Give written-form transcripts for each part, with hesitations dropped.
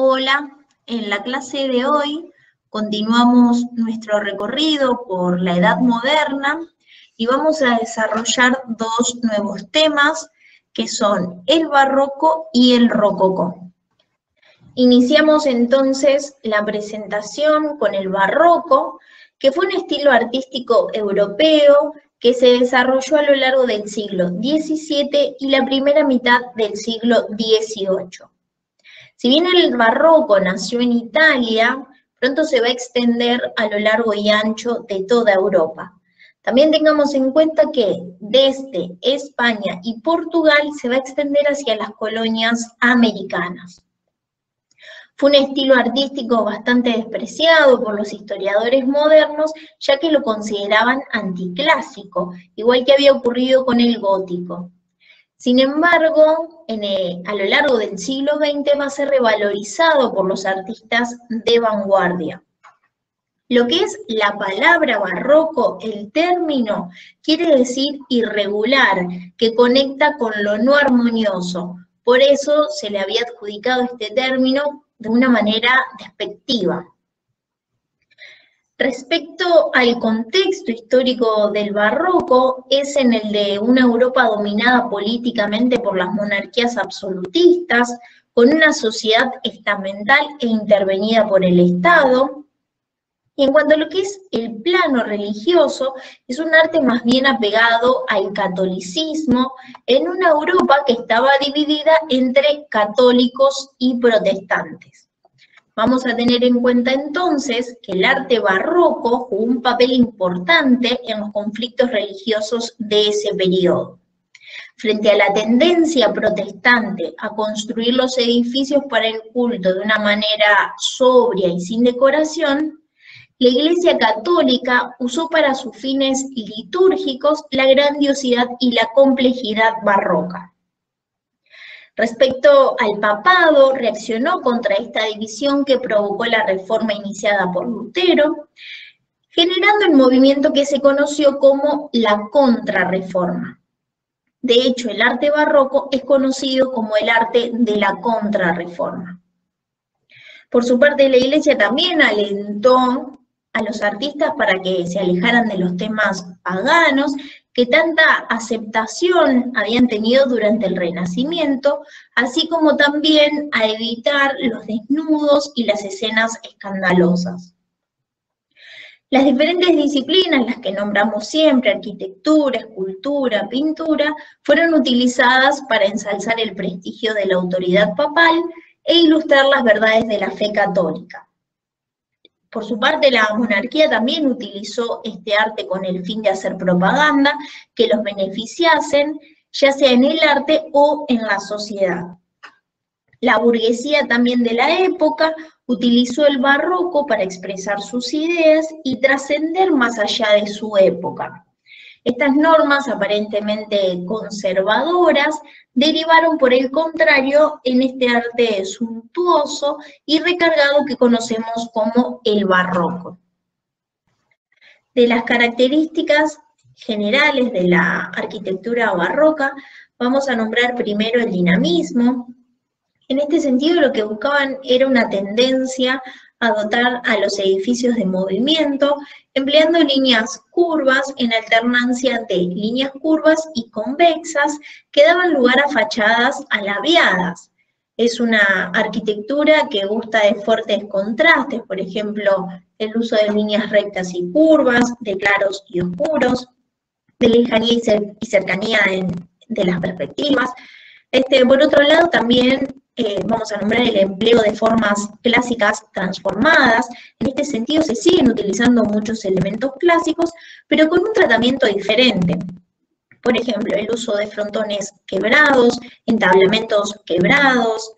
Hola, en la clase de hoy continuamos nuestro recorrido por la Edad Moderna y vamos a desarrollar dos nuevos temas que son el barroco y el rococó. Iniciamos entonces la presentación con el barroco, que fue un estilo artístico europeo que se desarrolló a lo largo del siglo XVII y la primera mitad del siglo XVIII. Si bien el barroco nació en Italia, pronto se va a extender a lo largo y ancho de toda Europa. También tengamos en cuenta que desde España y Portugal se va a extender hacia las colonias americanas. Fue un estilo artístico bastante despreciado por los historiadores modernos, ya que lo consideraban anticlásico, igual que había ocurrido con el gótico. Sin embargo, a lo largo del siglo XX va a ser revalorizado por los artistas de vanguardia. Lo que es la palabra barroco, el término, quiere decir irregular, que conecta con lo no armonioso. Por eso se le había adjudicado este término de una manera despectiva. Respecto al contexto histórico del barroco, es en el de una Europa dominada políticamente por las monarquías absolutistas, con una sociedad estamental e intervenida por el Estado. Y en cuanto a lo que es el plano religioso, es un arte más bien apegado al catolicismo en una Europa que estaba dividida entre católicos y protestantes. Vamos a tener en cuenta entonces que el arte barroco jugó un papel importante en los conflictos religiosos de ese periodo. Frente a la tendencia protestante a construir los edificios para el culto de una manera sobria y sin decoración, la Iglesia Católica usó para sus fines litúrgicos la grandiosidad y la complejidad barroca. Respecto al papado, reaccionó contra esta división que provocó la reforma iniciada por Lutero, generando el movimiento que se conoció como la Contrarreforma. De hecho, el arte barroco es conocido como el arte de la Contrarreforma. Por su parte, la Iglesia también alentó a los artistas para que se alejaran de los temas paganos que tanta aceptación habían tenido durante el Renacimiento, así como también a evitar los desnudos y las escenas escandalosas. Las diferentes disciplinas, las que nombramos siempre, arquitectura, escultura, pintura, fueron utilizadas para ensalzar el prestigio de la autoridad papal e ilustrar las verdades de la fe católica. Por su parte, la monarquía también utilizó este arte con el fin de hacer propaganda que los beneficiasen, ya sea en el arte o en la sociedad. La burguesía también de la época utilizó el barroco para expresar sus ideas y trascender más allá de su época. Estas normas, aparentemente conservadoras, derivaron por el contrario en este arte suntuoso y recargado que conocemos como el barroco. De las características generales de la arquitectura barroca, vamos a nombrar primero el dinamismo. En este sentido, lo que buscaban era una tendencia a dotar a los edificios de movimiento, empleando líneas curvas en alternancia de líneas curvas y convexas que daban lugar a fachadas alabeadas. Es una arquitectura que gusta de fuertes contrastes, por ejemplo, el uso de líneas rectas y curvas, de claros y oscuros, de lejanía y cercanía de las perspectivas. Por otro lado, también vamos a nombrar el empleo de formas clásicas transformadas. En este sentido se siguen utilizando muchos elementos clásicos, pero con un tratamiento diferente. Por ejemplo, el uso de frontones quebrados, entablamentos quebrados,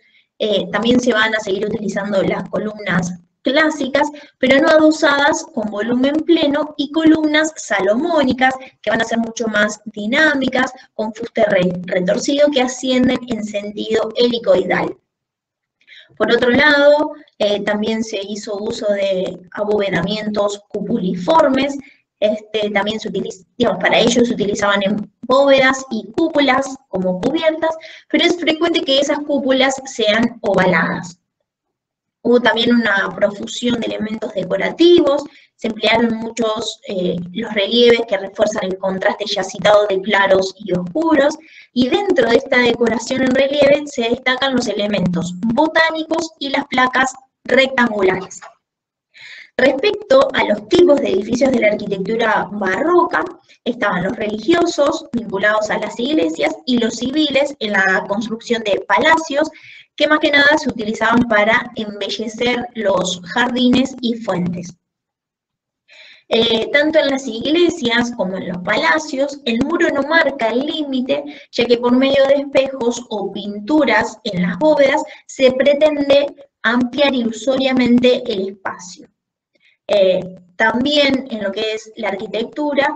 también se van a seguir utilizando las columnas clásicas, pero no adosadas con volumen pleno, y columnas salomónicas, que van a ser mucho más dinámicas, con fuste retorcido que ascienden en sentido helicoidal. Por otro lado, también se hizo uso de abovedamientos cupuliformes. También para ello se utilizaban en bóvedas y cúpulas como cubiertas, pero es frecuente que esas cúpulas sean ovaladas. Hubo también una profusión de elementos decorativos, se emplearon muchos los relieves que refuerzan el contraste ya citado de claros y oscuros, y dentro de esta decoración en relieve se destacan los elementos botánicos y las placas rectangulares. Respecto a los tipos de edificios de la arquitectura barroca, estaban los religiosos, vinculados a las iglesias, y los civiles en la construcción de palacios, que más que nada se utilizaban para embellecer los jardines y fuentes. Tanto en las iglesias como en los palacios, el muro no marca el límite, ya que por medio de espejos o pinturas en las bóvedas se pretende ampliar ilusoriamente el espacio. También en lo que es la arquitectura,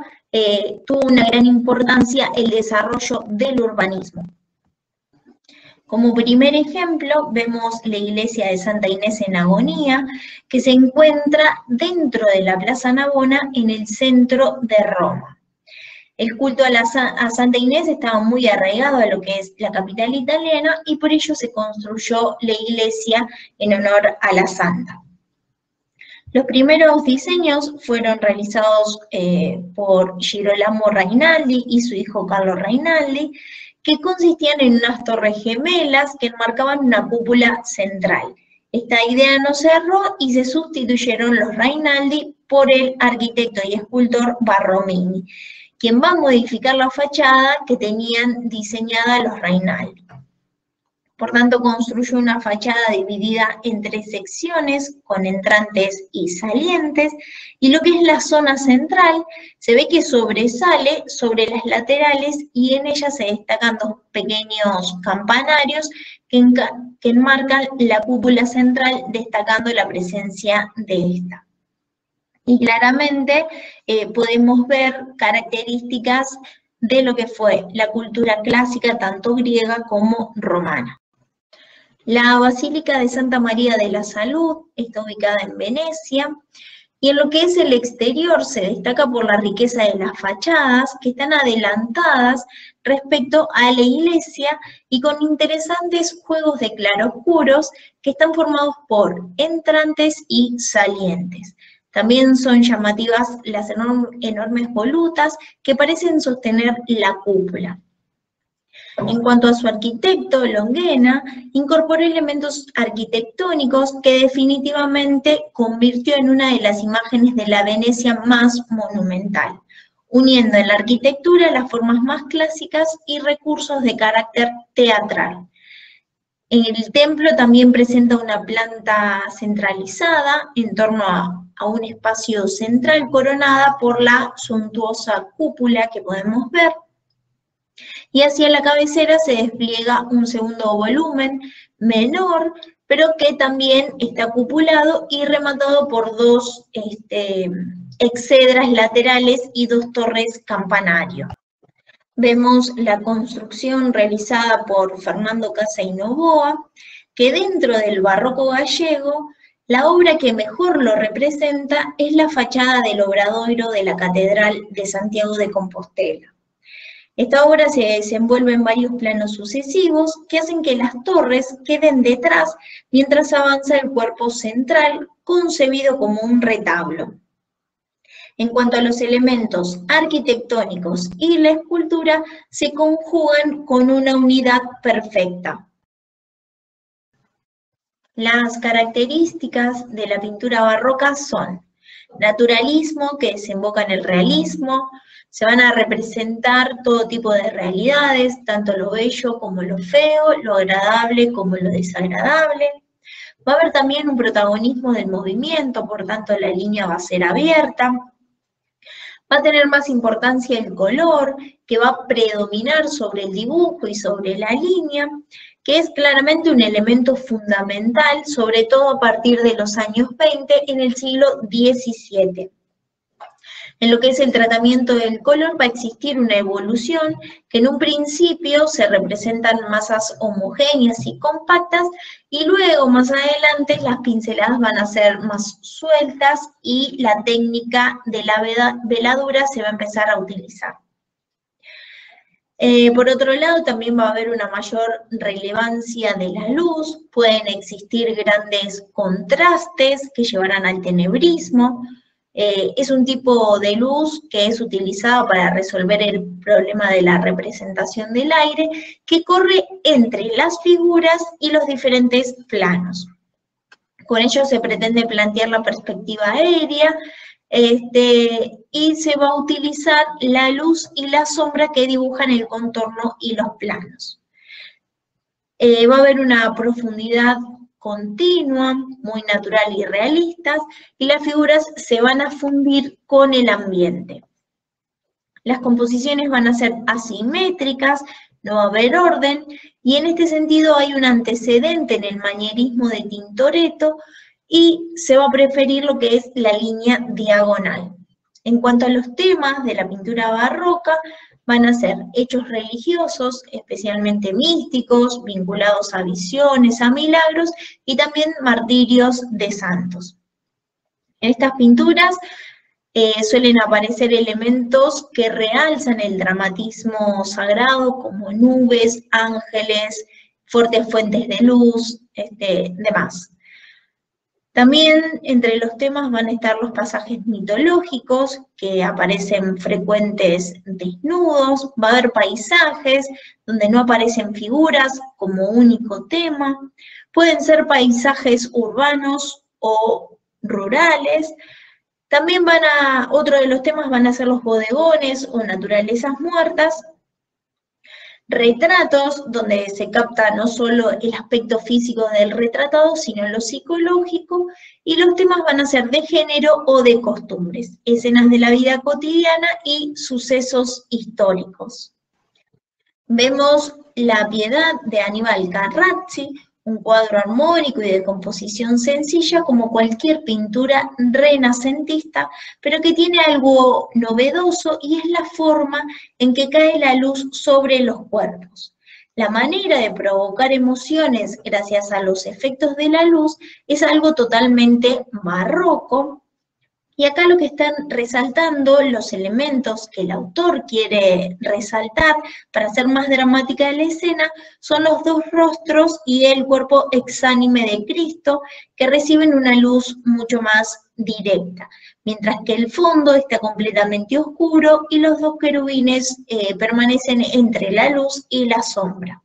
tuvo una gran importancia el desarrollo del urbanismo. Como primer ejemplo, vemos la iglesia de Santa Inés en Agonía, que se encuentra dentro de la Plaza Navona en el centro de Roma. El culto a Santa Inés estaba muy arraigado a lo que es la capital italiana y por ello se construyó la iglesia en honor a la santa. Los primeros diseños fueron realizados por Girolamo Rainaldi y su hijo Carlo Rainaldi, que consistían en unas torres gemelas que enmarcaban una cúpula central. Esta idea no cerró y se sustituyeron los Rainaldi por el arquitecto y escultor Barromini, quien va a modificar la fachada que tenían diseñada los Rainaldi. Por tanto, construyó una fachada dividida en 3 secciones, con entrantes y salientes, y lo que es la zona central, se ve que sobresale sobre las laterales y en ella se destacan 2 pequeños campanarios que enmarcan la cúpula central, destacando la presencia de esta. Y claramente podemos ver características de lo que fue la cultura clásica, tanto griega como romana. La Basílica de Santa María de la Salud está ubicada en Venecia, y en lo que es el exterior se destaca por la riqueza de las fachadas, que están adelantadas respecto a la iglesia y con interesantes juegos de claroscuros que están formados por entrantes y salientes. También son llamativas las enormes volutas que parecen sostener la cúpula. En cuanto a su arquitecto, Longhena incorporó elementos arquitectónicos que definitivamente convirtió en una de las imágenes de la Venecia más monumental, uniendo en la arquitectura las formas más clásicas y recursos de carácter teatral. En el templo también presenta una planta centralizada en torno a un espacio central coronada por la suntuosa cúpula que podemos ver. Y hacia la cabecera se despliega un segundo volumen menor, pero que también está cupulado y rematado por 2 exedras laterales y 2 torres campanario. Vemos la construcción realizada por Fernando Casa y Novoa, que dentro del barroco gallego, la obra que mejor lo representa es la fachada del obradoiro de la Catedral de Santiago de Compostela. Esta obra se desenvuelve en varios planos sucesivos que hacen que las torres queden detrás mientras avanza el cuerpo central, concebido como un retablo. En cuanto a los elementos arquitectónicos y la escultura, se conjugan con una unidad perfecta. Las características de la pintura barroca son naturalismo, que desemboca en el realismo. Se van a representar todo tipo de realidades, tanto lo bello como lo feo, lo agradable como lo desagradable. Va a haber también un protagonismo del movimiento, por tanto la línea va a ser abierta. Va a tener más importancia el color, que va a predominar sobre el dibujo y sobre la línea, que es claramente un elemento fundamental, sobre todo a partir de los años 20 en el siglo XVII. En lo que es el tratamiento del color va a existir una evolución que en un principio se representan masas homogéneas y compactas y luego más adelante las pinceladas van a ser más sueltas y la técnica de la veladura se va a empezar a utilizar. Por otro lado, también va a haber una mayor relevancia de la luz, pueden existir grandes contrastes que llevarán al tenebrismo. Es un tipo de luz que es utilizada para resolver el problema de la representación del aire, que corre entre las figuras y los diferentes planos. Con ello se pretende plantear la perspectiva aérea, y se va a utilizar la luz y la sombra que dibujan el contorno y los planos. Va a haber una profundidad continua, muy natural y realista, y las figuras se van a fundir con el ambiente. Las composiciones van a ser asimétricas, no va a haber orden, y en este sentido hay un antecedente en el manierismo de Tintoretto, y se va a preferir lo que es la línea diagonal. En cuanto a los temas de la pintura barroca, van a ser hechos religiosos, especialmente místicos, vinculados a visiones, a milagros, y también martirios de santos. En estas pinturas suelen aparecer elementos que realzan el dramatismo sagrado, como nubes, ángeles, fuertes fuentes de luz, demás. También entre los temas van a estar los pasajes mitológicos, que aparecen frecuentes desnudos, va a haber paisajes donde no aparecen figuras como único tema, pueden ser paisajes urbanos o rurales. También otro de los temas van a ser los bodegones o naturalezas muertas, retratos, donde se capta no solo el aspecto físico del retratado, sino lo psicológico, y los temas van a ser de género o de costumbres, escenas de la vida cotidiana y sucesos históricos. Vemos La Piedad de Aníbal Carracci, un cuadro armónico y de composición sencilla como cualquier pintura renacentista, pero que tiene algo novedoso y es la forma en que cae la luz sobre los cuerpos. La manera de provocar emociones gracias a los efectos de la luz es algo totalmente barroco. Y acá lo que están resaltando, los elementos que el autor quiere resaltar para hacer más dramática la escena, son los dos rostros y el cuerpo exánime de Cristo, que reciben una luz mucho más directa, mientras que el fondo está completamente oscuro y los dos querubines permanecen entre la luz y la sombra.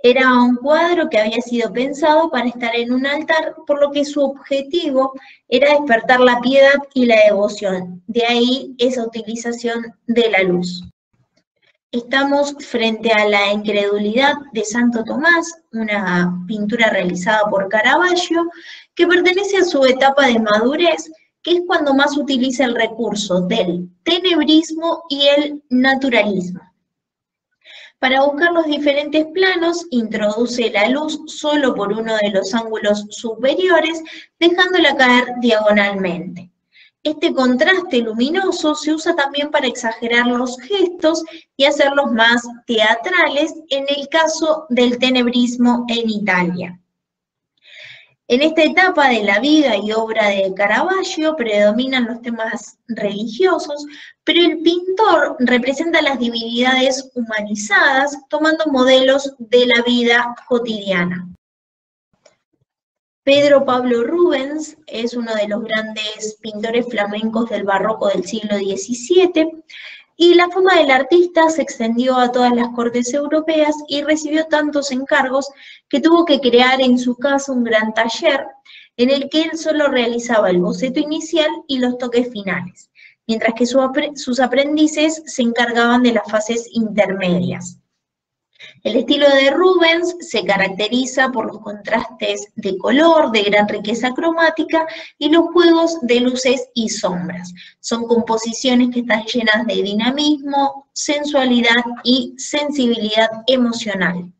Era un cuadro que había sido pensado para estar en un altar, por lo que su objetivo era despertar la piedad y la devoción. De ahí esa utilización de la luz. Estamos frente a la incredulidad de Santo Tomás, una pintura realizada por Caravaggio, que pertenece a su etapa de madurez, que es cuando más utiliza el recurso del tenebrismo y el naturalismo. Para buscar los diferentes planos, introduce la luz solo por uno de los ángulos superiores, dejándola caer diagonalmente. Este contraste luminoso se usa también para exagerar los gestos y hacerlos más teatrales en el caso del tenebrismo en Italia. En esta etapa de la vida y obra de Caravaggio predominan los temas religiosos, pero el pintor representa las divinidades humanizadas, tomando modelos de la vida cotidiana. Pedro Pablo Rubens es uno de los grandes pintores flamencos del barroco del siglo XVII, y la fama del artista se extendió a todas las cortes europeas y recibió tantos encargos que tuvo que crear en su casa un gran taller en el que él solo realizaba el boceto inicial y los toques finales, mientras que sus aprendices se encargaban de las fases intermedias. El estilo de Rubens se caracteriza por los contrastes de color, de gran riqueza cromática y los juegos de luces y sombras. Son composiciones que están llenas de dinamismo, sensualidad y sensibilidad emocional.